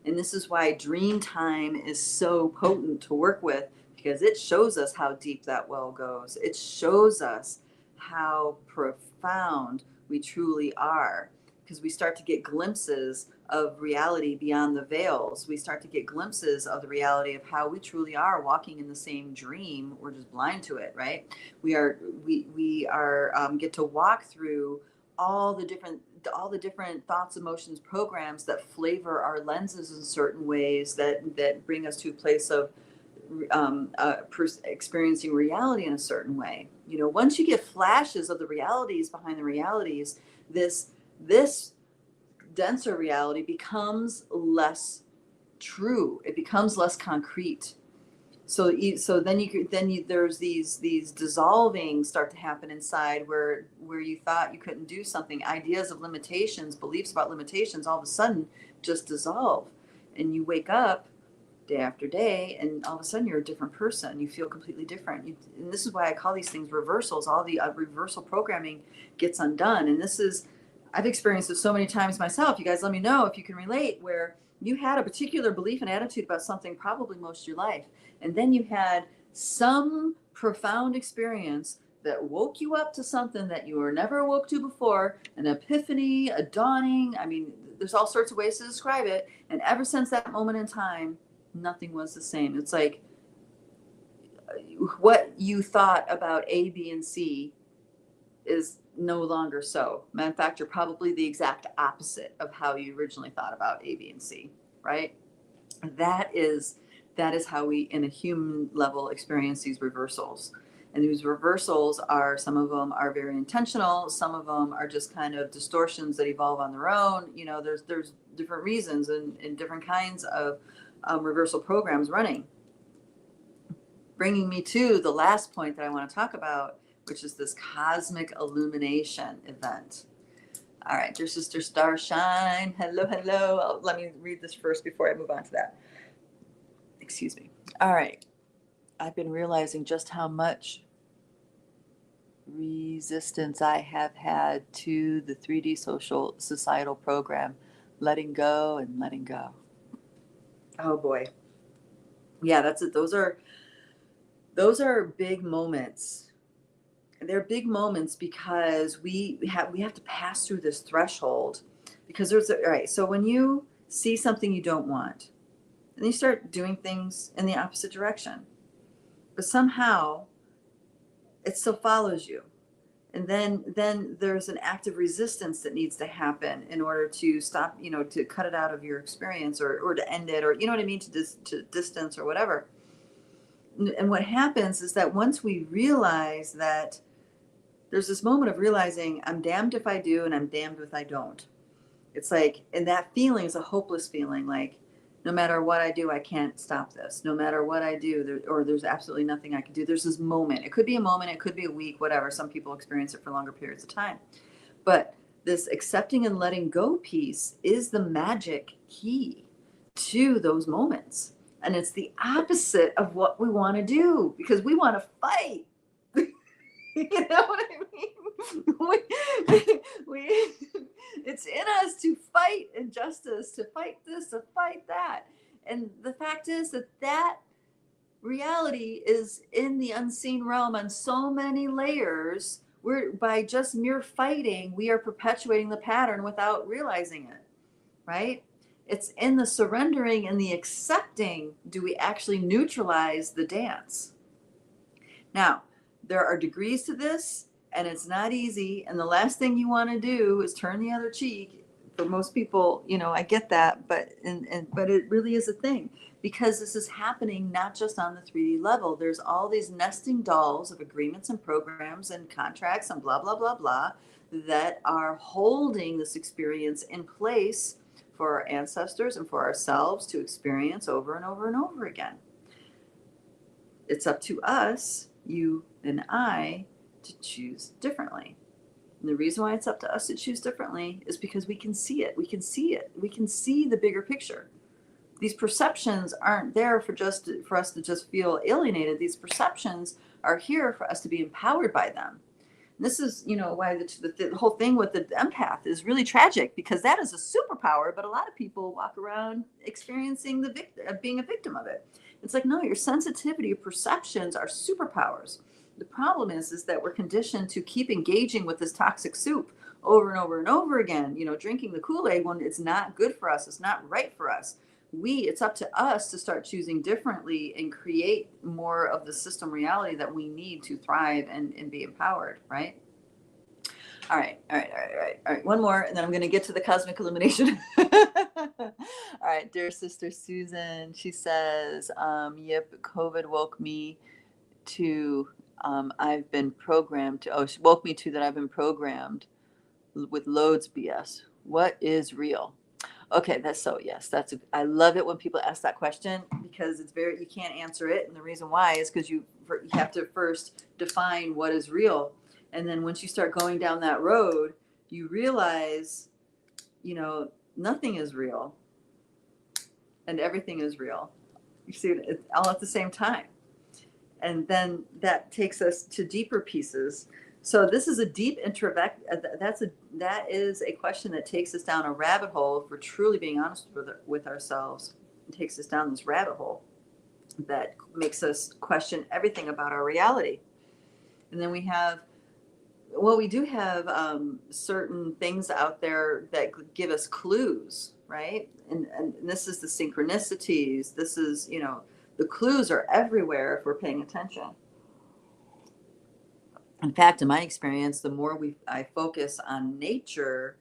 And this is why Dreamtime is so potent to work with, because it shows us how deep that well goes. It shows us how profound we truly are, because we start to get glimpses of reality beyond the veils. We start to get glimpses of the reality of how we truly are walking in the same dream. We're just blind to it, right? We are get to walk through all the different thoughts, emotions, programs that flavor our lenses in certain ways that bring us to a place of experiencing reality in a certain way. You know, once you get flashes of the realities behind the realities, this denser reality becomes less true. It becomes less concrete. So then there's these dissolving start to happen inside where you thought you couldn't do something. Ideas of limitations, beliefs about limitations, all of a sudden just dissolve, and you wake up day after day, and all of a sudden you're a different person. You feel completely different. And this is why I call these things reversals. All the reversal programming gets undone. And I've experienced this so many times myself. You guys let me know if you can relate, where you had a particular belief and attitude about something probably most of your life. And then you had some profound experience that woke you up to something that you were never woke to before, an epiphany, a dawning. I mean, there's all sorts of ways to describe it. And ever since that moment in time, nothing was the same. It's like what you thought about A, B, and C is no longer so. Matter of fact, you're probably the exact opposite of how you originally thought about A, B, and C, right? That is how we, in a human level, experience these reversals. And these reversals some of them are very intentional. Some of them are just kind of distortions that evolve on their own. You know, there's different reasons and different kinds of reversal programs running. Bringing me to the last point that I want to talk about, which is this cosmic illumination event. All right, dear sister Starshine, hello. Let me read this first before I move on to that. Excuse me. All right, I've been realizing just how much resistance I have had to the 3D social societal program, letting go and letting go. Oh boy. Yeah, that's it. Those are big moments. They're big moments because we have to pass through this threshold, because all right. So when you see something you don't want, and you start doing things in the opposite direction, but somehow it still follows you. And then there's an active resistance that needs to happen in order to stop, to cut it out of your experience, or to end it, or, you know what I mean, to distance or whatever. And what happens is that once we realize that, there's this moment of realizing I'm damned if I do and I'm damned if I don't. It's like, and that feeling is a hopeless feeling, like no matter what I do, I can't stop this. No matter what I do, there's absolutely nothing I can do. There's this moment. It could be a moment, it could be a week, whatever. Some people experience it for longer periods of time. But this accepting and letting go piece is the magic key to those moments. And it's the opposite of what we want to do, because we want to fight. You know what I mean? It's in us to fight injustice, to fight this, to fight that. And the fact is that reality is in the unseen realm on so many layers. By just mere fighting, we are perpetuating the pattern without realizing it, right? It's in the surrendering and the accepting do we actually neutralize the dance. Now, there are degrees to this, and it's not easy. And the last thing you want to do is turn the other cheek. For most people, I get that, but it really is a thing, because this is happening not just on the 3D level. There's all these nesting dolls of agreements and programs and contracts and blah, blah, blah, blah, that are holding this experience in place for our ancestors and for ourselves to experience over and over and over again. It's up to us, you and I, to choose differently. And the reason why it's up to us to choose differently is because we can see it. We can see the bigger picture. These perceptions aren't there for us to just feel alienated. These perceptions are here for us to be empowered by them. And this is, why the whole thing with the empath is really tragic, because that is a superpower, but a lot of people walk around experiencing being a victim of it. It's like, no, your sensitivity, your perceptions are superpowers. The problem is that we're conditioned to keep engaging with this toxic soup over and over and over again, drinking the Kool-Aid when it's not good for us, it's not right for us. It's up to us to start choosing differently and create more of the system reality that we need to thrive and be empowered, right? All right. One more, and then I'm going to get to the cosmic illumination. All right. Dear sister Susan, she says, yep, COVID woke me to, I've been programmed to, she woke me to that I've been programmed with loads BS. What is real? Okay, yes, I love it when people ask that question, because you can't answer it. And the reason why is because you have to first define what is real. And then once you start going down that road, you realize, nothing is real and everything is real. You see it all at the same time. And then that takes us to deeper pieces. So this is a deep that is a question that takes us down a rabbit hole. If we're truly being honest with ourselves, it takes us down this rabbit hole that makes us question everything about our reality. And then we have certain things out there that give us clues, right? And this is the synchronicities. This is, the clues are everywhere if we're paying attention. In fact, in my experience, the more I focus on nature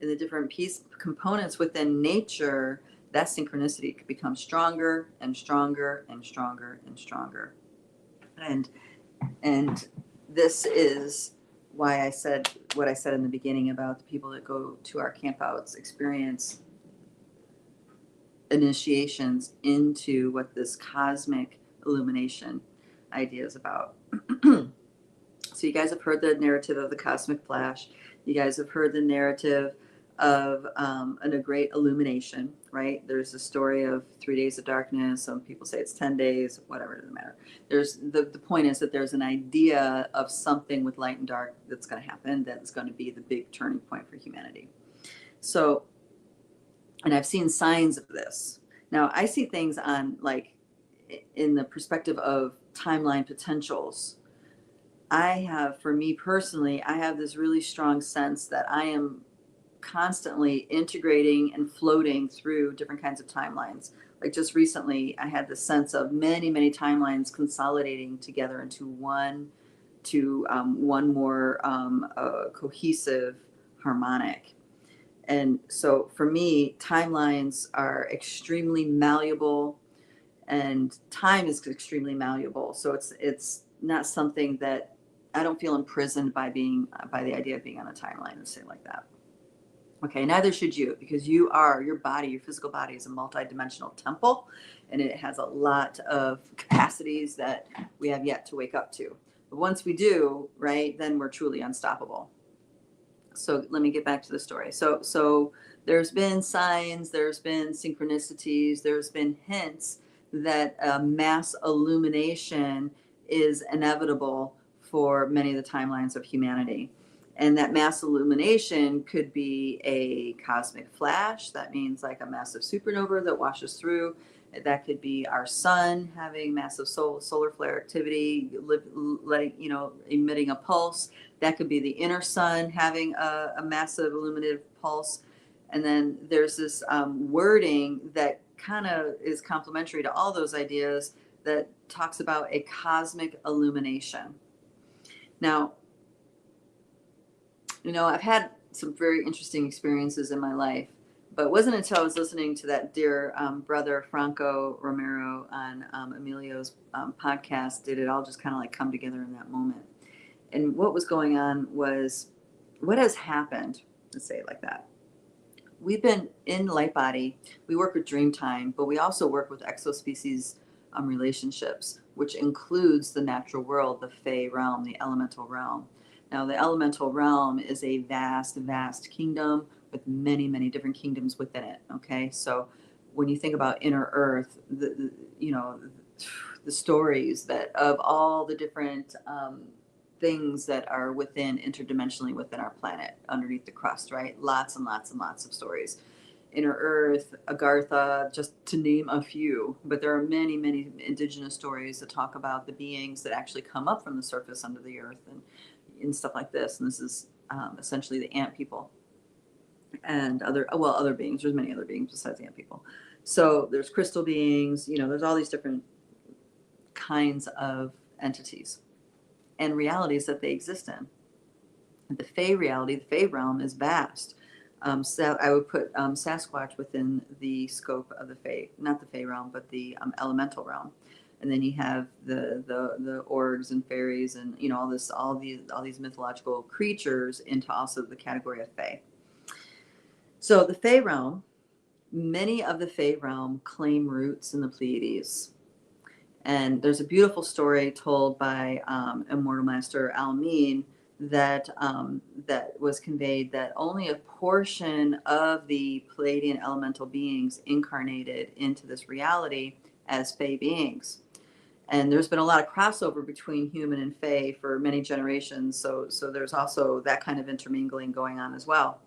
and the different components within nature, that synchronicity could become stronger and stronger and stronger and stronger. And this is why I said what I said in the beginning about the people that go to our campouts experience initiations into what this cosmic illumination idea is about. So you guys have heard the narrative of the cosmic flash. You guys have heard the narrative of a great illumination, right? There's a story of 3 days of darkness. Some people say it's 10 days, whatever, it doesn't matter. There's the point is that there's an idea of something with light and dark that's going to happen, that's going to be the big turning point for humanity. So, and I've seen signs of this. Now I see things in the perspective of timeline potentials. For me personally, I have this really strong sense that I am constantly integrating and floating through different kinds of timelines. Like just recently, I had this sense of many, many timelines consolidating together into one more cohesive harmonic. And so for me, timelines are extremely malleable, and time is extremely malleable. So it's not something that I don't feel imprisoned by the idea of being on a timeline and say like that. Okay, neither should you, because your physical body is a multidimensional temple, and it has a lot of capacities that we have yet to wake up to. But once we do, right, then we're truly unstoppable. So let me get back to the story. So there's been signs, there's been synchronicities, there's been hints that mass illumination is inevitable for many of the timelines of humanity. And that mass illumination could be a cosmic flash. That means like a massive supernova that washes through. That could be our sun having massive solar flare activity, emitting a pulse. That could be the inner sun having a massive illuminative pulse. And then there's this wording that kind of is complementary to all those ideas that talks about a cosmic illumination. Now, I've had some very interesting experiences in my life, but it wasn't until I was listening to that dear brother Franco Romero on Emilio's podcast did it all just kind of like come together in that moment. And what was going on was, what has happened, let's say it like that. We've been in light body. We work with Dreamtime, but we also work with exospecies relationships, which includes the natural world, the Fey realm, the elemental realm. Now, the elemental realm is a vast, vast kingdom with many, many different kingdoms within it. Okay, so when you think about inner Earth, the stories that of all the different things that are interdimensionally within our planet, underneath the crust, right? Lots and lots and lots of stories. Inner Earth, Agartha, just to name a few, but there are many, many indigenous stories that talk about the beings that actually come up from the surface under the earth and stuff like this. And this is essentially the ant people and other beings. There's many other beings besides ant people. So there's crystal beings, there's all these different kinds of entities and realities that they exist in. The Fey reality, the Fey realm is vast. So I would put Sasquatch within the scope of the Fey, not the Fey realm, but the elemental realm. And then you have the orgs and fairies and all these mythological creatures into also the category of Fey. So the Fey realm, many of the Fey realm claim roots in the Pleiades. And there's a beautiful story told by Immortal Master Almin that was conveyed that only a portion of the Pleiadian elemental beings incarnated into this reality as Fey beings. And there's been a lot of crossover between human and Fey for many generations. So there's also that kind of intermingling going on as well.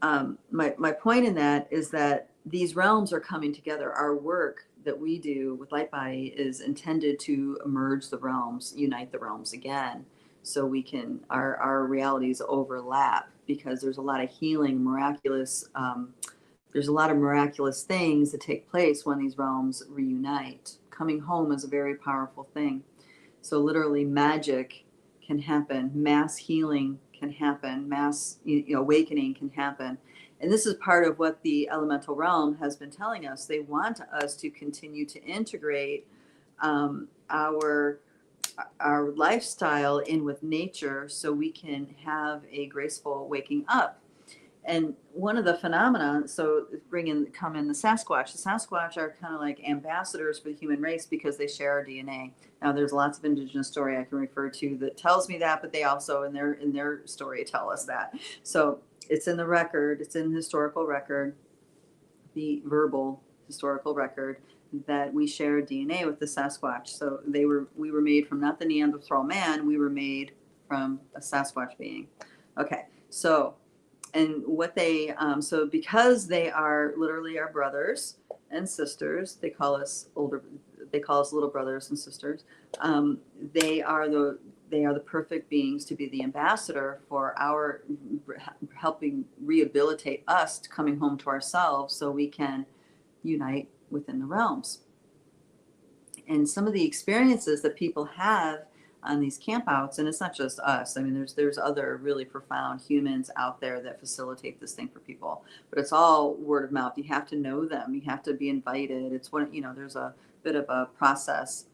My point in that is that these realms are coming together. Our work that we do with Lightbody is intended to merge the realms, unite the realms again, so we can our realities overlap, because there's a lot of healing, there's a lot of miraculous things that take place when these realms reunite. Coming home is a very powerful thing. So literally magic can happen, mass healing can happen, mass awakening can happen. And this is part of what the elemental realm has been telling us. They want us to continue to integrate our lifestyle in with nature, so we can have a graceful waking up. And one of the phenomena, so come in the Sasquatch. The Sasquatch are kind of like ambassadors for the human race because they share our DNA. Now, there's lots of indigenous story I can refer to that tells me that, but they also in their story tell us that. So it's in the record, it's in the historical record, the verbal historical record, that we share DNA with the Sasquatch. So we were made from not the Neanderthal man, we were made from a Sasquatch being. Okay, so. And what so because they are literally our brothers and sisters, they call us little brothers and sisters. They are the perfect beings to be the ambassador for our helping rehabilitate us to coming home to ourselves, so we can unite within the realms. And some of the experiences that people have on these campouts, and it's not just us. I mean, there's other really profound humans out there that facilitate this thing for people, but it's all word of mouth. You have to know them. You have to be invited. It's there's a bit of a process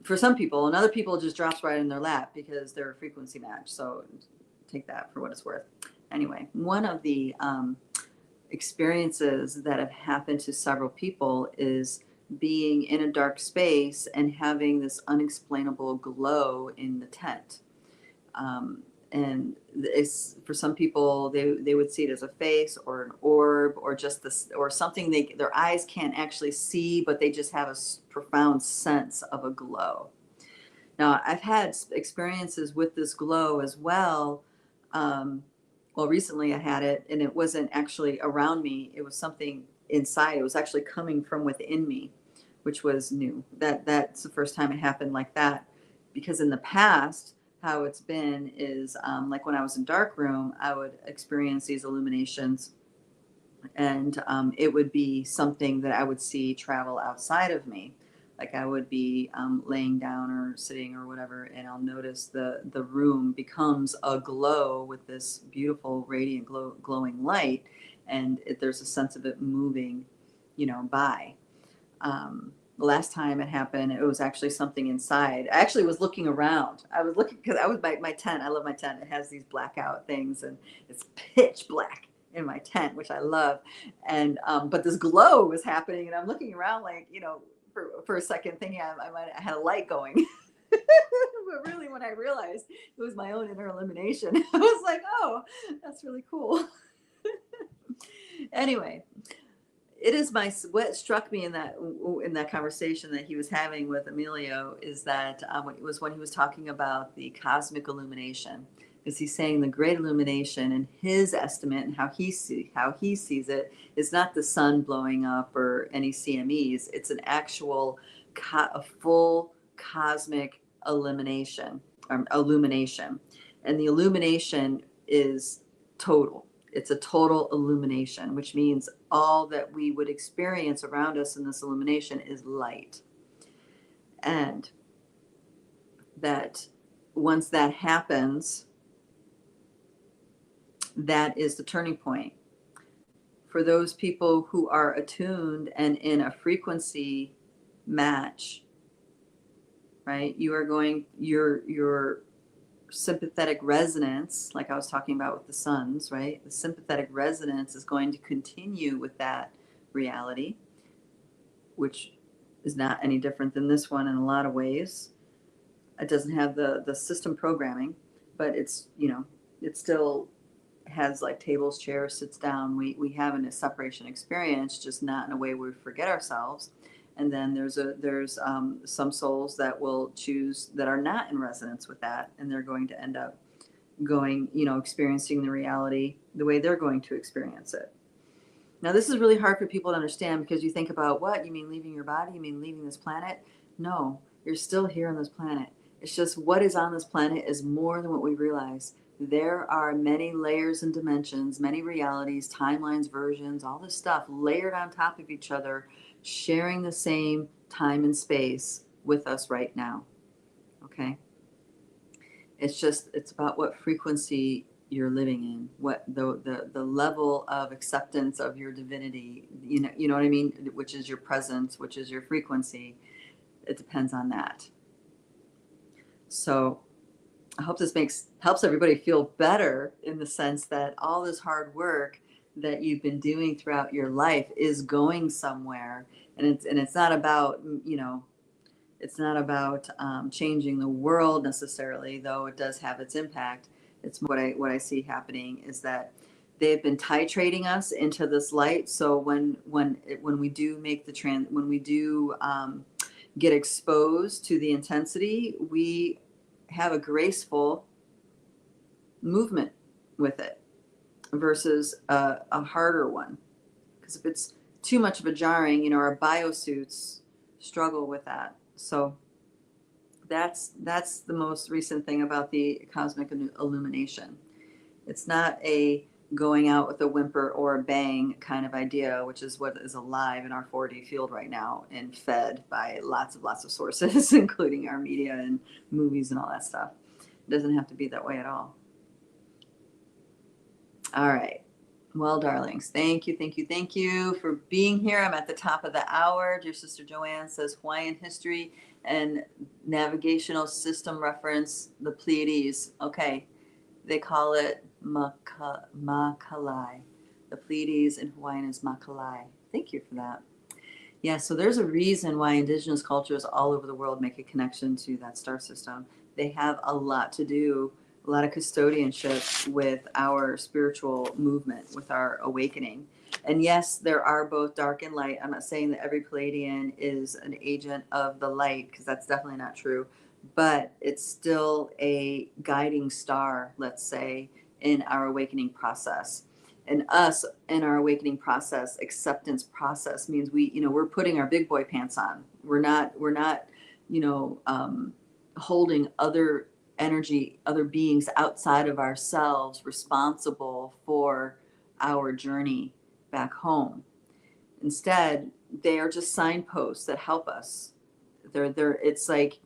for some people, and other people just drops right in their lap because they're a frequency match. So take that for what it's worth. Anyway, one of the experiences that have happened to several people is being in a dark space and having this unexplainable glow in the tent. And it's, for some people, they would see it as a face or an orb or just this, or something their eyes can't actually see, but they just have a profound sense of a glow. Now, I've had experiences with this glow as well. Well, recently I had it, and it wasn't actually around me. It was something inside. It was actually coming from within me, which was new. That's the first time it happened like that. Because in the past, how it's been is like when I was in dark room, I would experience these illuminations, and it would be something that I would see travel outside of me. Like I would be laying down or sitting or whatever, and I'll notice the room becomes aglow with this beautiful radiant glowing light, and there's a sense of it moving, by. The last time it happened, it was actually something inside. I actually was looking around. I was looking because I was my tent. I love my tent. It has these blackout things, and it's pitch black in my tent, which I love. And but this glow was happening, and I'm looking around like, for a second, thinking I had a light going. But really, when I realized it was my own inner illumination, I was like, oh, that's really cool. Anyway, it is what struck me in that conversation that he was having with Emilio is that it was when he was talking about the cosmic illumination, because he's saying the great illumination in his estimate and how he sees it is not the sun blowing up or any CMEs. It's an actual a full cosmic illumination. And the illumination is total. It's a total illumination, which means all that we would experience around us in this illumination is light. And that once that happens, that is the turning point. For those people who are attuned and in a frequency match, right? You are going, your sympathetic resonance, like I was talking about with the suns, right? The sympathetic resonance is going to continue with that reality, which is not any different than this one in a lot of ways. It doesn't have the system programming, but it's, you know, it still has like tables, chairs, sits down. We have a separation experience, just not in a way where we forget ourselves. And then there's some souls that will choose that are not in resonance with that, and they're going to end up going, you know, experiencing the reality the way they're going to experience it. Now, this is really hard for people to understand, because you think about, what, you mean leaving your body? You mean leaving this planet? No, you're still here on this planet. It's just what is on this planet is more than what we realize. There are many layers and dimensions, many realities, timelines, versions, all this stuff layered on top of each other, sharing the same time and space with us right now. Okay? It's about what frequency you're living in, what the level of acceptance of your divinity, you know what I mean, which is your presence, which is your frequency. It depends on that. So I hope this helps everybody feel better, in the sense that all this hard work that you've been doing throughout your life is going somewhere, and it's not about, you know, it's not about changing the world necessarily, though it does have its impact. It's what I see happening is that they've been titrating us into this light. So when we do make when we do get exposed to the intensity, we have a graceful movement with it versus a harder one. Because if it's too much of a jarring, you know, our biosuits struggle with that. So that's the most recent thing about the cosmic illumination. It's not a going out with a whimper or a bang kind of idea, which is what is alive in our 4D field right now and fed by lots of sources, including our media and movies and all that stuff. It doesn't have to be that way at all. All right. Well, darlings, thank you for being here. I'm at the top of the hour. Dear Sister Joanne says Hawaiian history and navigational system reference, the Pleiades. Okay, they call it Makalai. The Pleiades in Hawaiian is Makalai. Thank you for that. Yeah, so there's a reason why indigenous cultures all over the world make a connection to that star system. They have a lot to do, a lot of custodianship with our spiritual movement, with our awakening. And yes, there are both dark and light. I'm not saying that every Pleiadian is an agent of the light, because that's definitely not true. But it's still a guiding star, let's say, in our awakening process. And us in our awakening process, acceptance process, means we're putting our big boy pants on. We're not, holding other energy, other beings outside of ourselves responsible for our journey back home. Instead, they are just signposts that help us. It's like,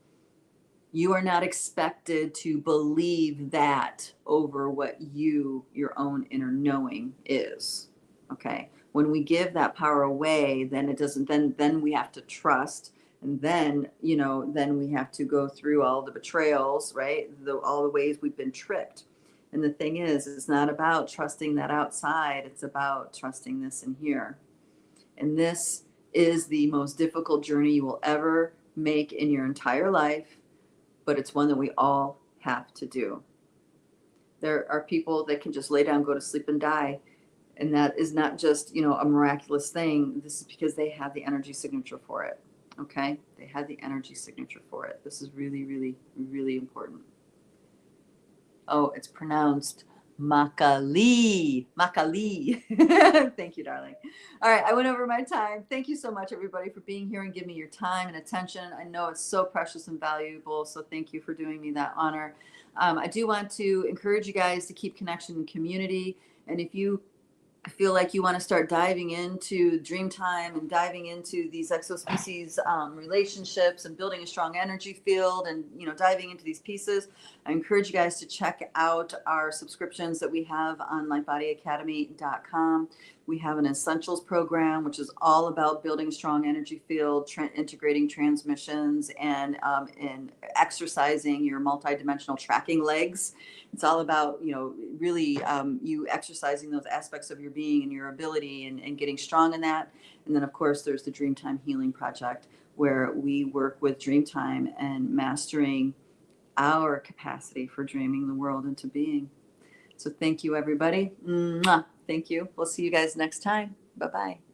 you are not expected to believe that over what your own inner knowing is. Okay. When we give that power away, then it doesn't, then we have to trust. And then, then we have to go through all the betrayals, right? All the ways we've been tricked. And the thing is, it's not about trusting that outside. It's about trusting this in here. And this is the most difficult journey you will ever make in your entire life. But it's one that we all have to do. There are people that can just lay down, go to sleep, and die. And that is not just, a miraculous thing. This is because they have the energy signature for it. Okay? They had the energy signature for it. This is really, really, really important. Oh, it's pronounced Makali. Makali. Thank you, darling. All right, I went over my time. Thank you so much, everybody, for being here and giving me your time and attention. I know it's so precious and valuable, so thank you for doing me that honor. I do want to encourage you guys to keep connection and community. And if you feel like you want to start diving into Dreamtime and diving into these exospecies relationships and building a strong energy field and, you know, diving into these pieces, I encourage you guys to check out our subscriptions that we have on lightbodyacademy.com. We have an Essentials program, which is all about building a strong energy field, integrating transmissions, and exercising your multidimensional tracking legs. It's all about, you know, really you exercising those aspects of your being and your ability and getting strong in that. And then, of course, there's the Dreamtime Healing Project, where we work with Dreamtime and mastering our capacity for dreaming the world into being. So thank you, everybody. Mwah. Thank you. We'll see you guys next time. Bye-bye.